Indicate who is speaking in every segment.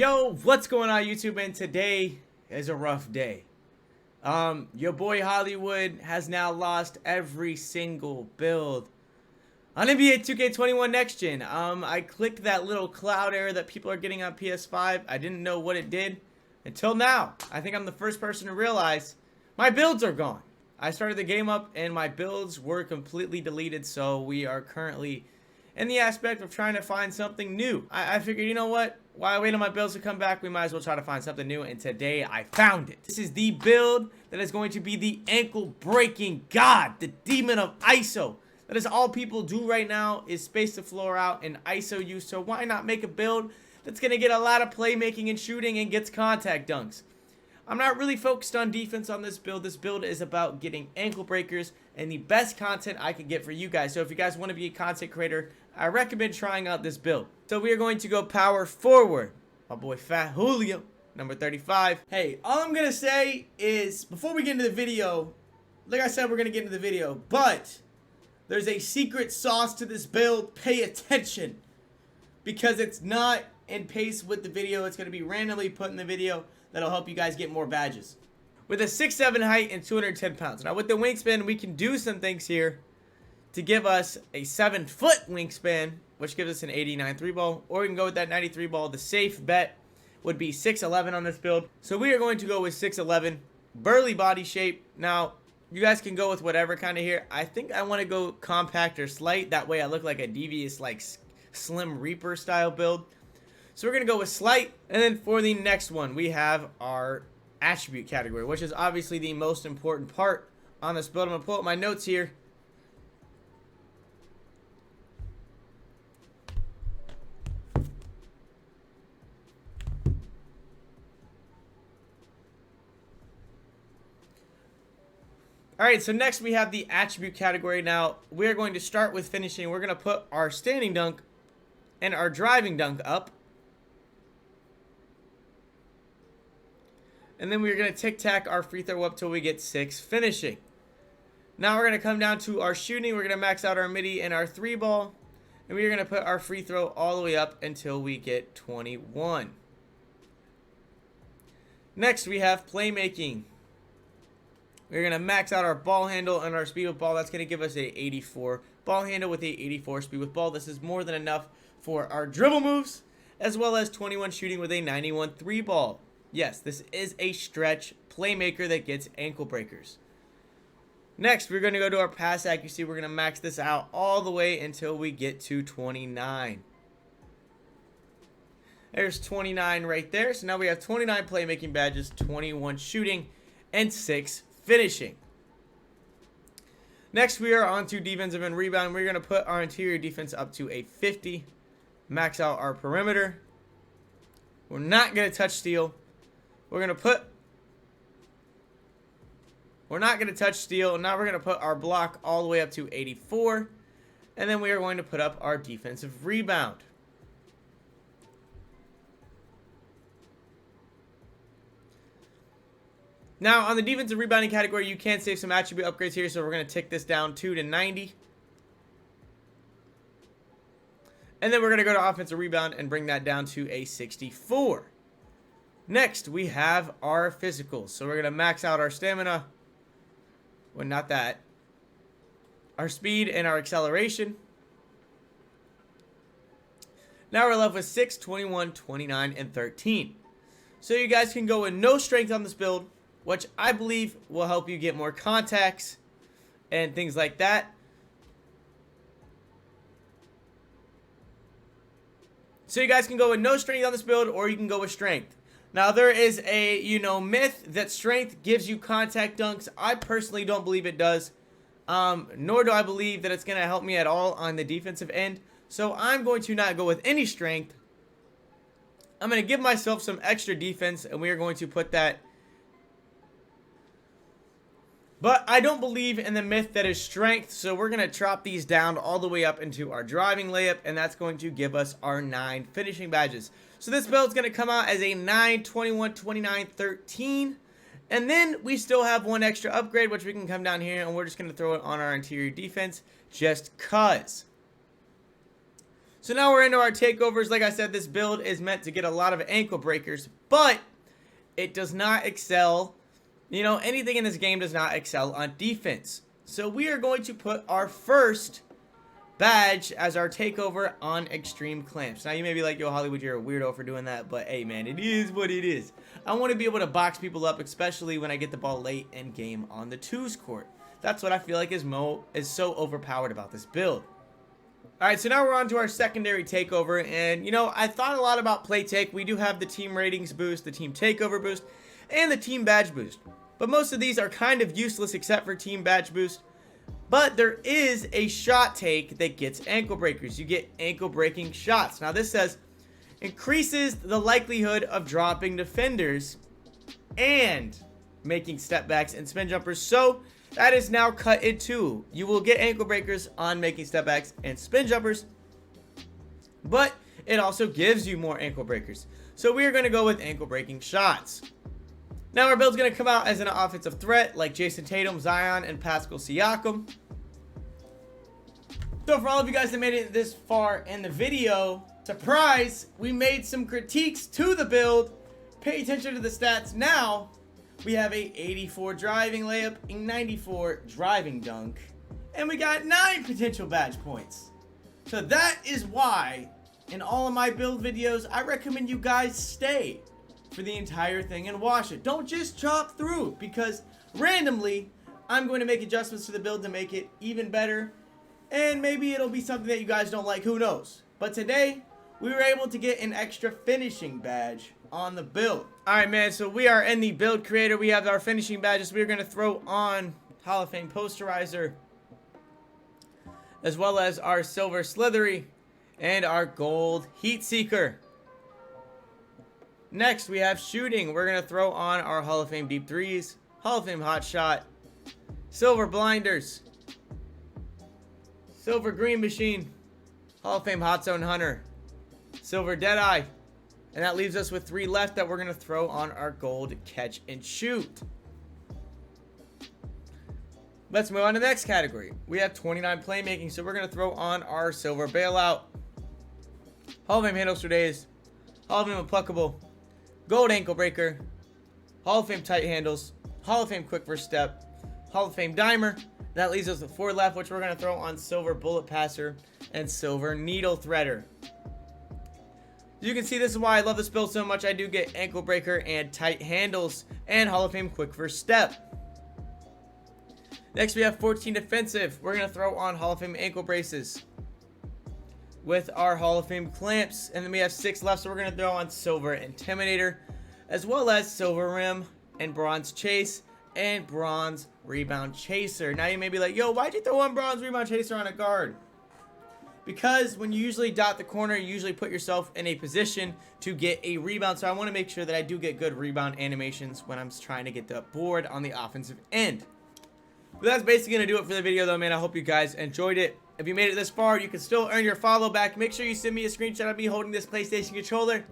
Speaker 1: Yo, what's going on YouTube? And today is a rough day. Your boy Hollywood has now lost every single build on NBA 2K21 Next Gen. I clicked that little cloud error that people are getting on PS5. I didn't know what it did until now. I think I'm the first person to realize my builds are gone. I started the game up and my builds were completely deleted, so we are currently in the aspect of trying to find something new. I figured, you know what? While I wait on my builds to come back, we might as well try to find something new, and today I found it. This is the build that is going to be the ankle-breaking god, the demon of ISO. That is all people do right now is space the floor out and ISO you, so why not make a build that's going to get a lot of playmaking and shooting and gets contact dunks? I'm not really focused on defense on this build. This build is about getting ankle breakers and the best content I can get for you guys. So if you guys want to be a content creator, I recommend trying out this build. So we are going to go power forward. My boy Fat Julio, number 35. Hey, all I'm going to say is, before we get into the video, like I said, we're going to get into the video, but there's a secret sauce to this build. Pay attention, because it's not in pace with the video. It's going to be randomly put in the video. That'll help you guys get more badges. With a 6'7" height and 210 pounds. Now with the wingspan, we can do some things here to give us a 7-foot wingspan, which gives us an 89 3-ball. Or we can go with that 93 ball. The safe bet would be 6'11" on this build. So we are going to go with 6'11". Burly body shape. Now, you guys can go with whatever kind of here. I think I want to go compact or slight. That way I look like a devious, like, Slim Reaper style build. So we're going to go with slight. And then for the next one, we have our attribute category, which is obviously the most important part on this build. I'm going to pull up my notes here. Alright, so next we have the attribute category. Now, we're going to start with finishing. We're going to put our standing dunk and our driving dunk up. And then we're going to tic-tac our free throw up till we get 6 finishing. Now we're going to come down to our shooting. We're going to max out our midi and our 3-ball. And we're going to put our free throw all the way up until we get 21. Next, we have playmaking. We're going to max out our ball handle and our speed with ball. That's going to give us a 84 ball handle with a 84 speed with ball. This is more than enough for our dribble moves, as well as 21 shooting with a 91 3-ball. Yes, this is a stretch playmaker that gets ankle breakers. Next, we're going to go to our pass accuracy. We're going to max this out all the way until we get to 29. There's 29 right there. So now we have 29 playmaking badges, 21 shooting, and 6 finishing. Next, we are on to defensive and rebound. We're going to put our interior defense up to a 50. Max out our perimeter. We're not going to touch steal. We're not going to touch steal. Now we're going to put our block all the way up to 84. And then we are going to put up our defensive rebound. Now, on the defensive rebounding category, you can save some attribute upgrades here. So we're going to tick this down 2 to 90. And then we're going to go to offensive rebound and bring that down to a 64. Next, we have our physicals. So we're going to max out our stamina. Well, not that. Our speed and our acceleration. Now we're left with 6, 21, 29, and 13. So you guys can go with no strength on this build, which I believe will help you get more contacts and things like that. So you guys can go with no strength on this build, or you can go with strength. Now, there is a, myth that strength gives you contact dunks. I personally don't believe it does. Nor do I believe that it's going to help me at all on the defensive end. So I'm going to not go with any strength. I'm going to give myself some extra defense, and we are going to put that. But I don't believe in the myth that is strength, so we're going to chop these down all the way up into our driving layup, and that's going to give us our 9 finishing badges. So this build is going to come out as a 9, 21, 29, 13. And then we still have one extra upgrade, which we can come down here, and we're just going to throw it on our interior defense just cuz. So now we're into our takeovers. Like I said, this build is meant to get a lot of ankle breakers, but it does not excel. You know, anything in this game does not excel on defense. So we are going to put our first badge as our takeover on extreme clamps. Now you may be like, yo, Hollywood, you're a weirdo for doing that, but hey, man, it is what it is. I want to be able to box people up, especially when I get the ball late in game on the twos court. That's what I feel like is so overpowered about this build. Alright, so now we're on to our secondary takeover, and you know, I thought a lot about play take. We do have the team ratings boost, the team takeover boost, and the team badge boost. But most of these are kind of useless except for team badge boost. But there is a shot take that gets ankle breakers. You get ankle breaking shots. Now this says, increases the likelihood of dropping defenders and making step backs and spin jumpers. So that is now cut in two. You will get ankle breakers on making step backs and spin jumpers, but it also gives you more ankle breakers. So we are going to go with ankle breaking shots. Now our build's going to come out as an offensive threat like Jason Tatum, Zion, and Pascal Siakam. So for all of you guys that made it this far in the video, surprise, we made some critiques to the build. Pay attention to the stats now. We have a 84 driving layup, a 94 driving dunk, and we got 9 potential badge points. So that is why in all of my build videos, I recommend you guys stay for the entire thing and watch it. Don't just chop through, because randomly I'm going to make adjustments to the build to make it even better, and maybe it'll be something that you guys don't like, who knows. But today we were able to get an extra finishing badge on the build. Alright, man, so we are in the build creator. We have our finishing badges. We're going to throw on Hall of Fame posterizer, as well as our silver slithery and our gold heat seeker. Next, we have shooting. We're going to throw on our Hall of Fame deep threes, Hall of Fame hot shot, silver blinders, silver green machine, Hall of Fame hot zone hunter, silver deadeye, and that leaves us with 3 left that we're going to throw on our gold catch and shoot. Let's move on to the next category. We have 29 playmaking, so we're going to throw on our silver bailout, Hall of Fame handles for days, Hall of Fame unpluckable, gold ankle breaker, Hall of Fame tight handles, Hall of Fame quick first step, Hall of Fame dimer. That leaves us with 4 left, which we're going to throw on silver bullet passer and silver needle threader. You can see this is why I love this build so much. I do get ankle breaker and tight handles and Hall of Fame quick first step. Next we have 14 defensive. We're going to throw on Hall of Fame ankle braces with our Hall of Fame clamps. And then we have 6 left, so we're going to throw on silver intimidator, as well as silver rim and bronze chase and bronze rebound chaser. Now you may be like, yo, why'd you throw on bronze rebound chaser on a guard? Because when you usually dot the corner, you usually put yourself in a position to get a rebound. So I want to make sure that I do get good rebound animations when I'm trying to get the board on the offensive end. But that's basically going to do it for the video though, man. I hope you guys enjoyed it. If you made it this far, you can still earn your follow back. Make sure you send me a screenshot of me holding this PlayStation controller,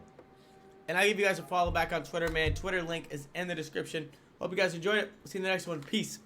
Speaker 1: and I'll give you guys a follow back on Twitter, man. Twitter link is in the description. Hope you guys enjoyed it. We'll see you in the next one. Peace.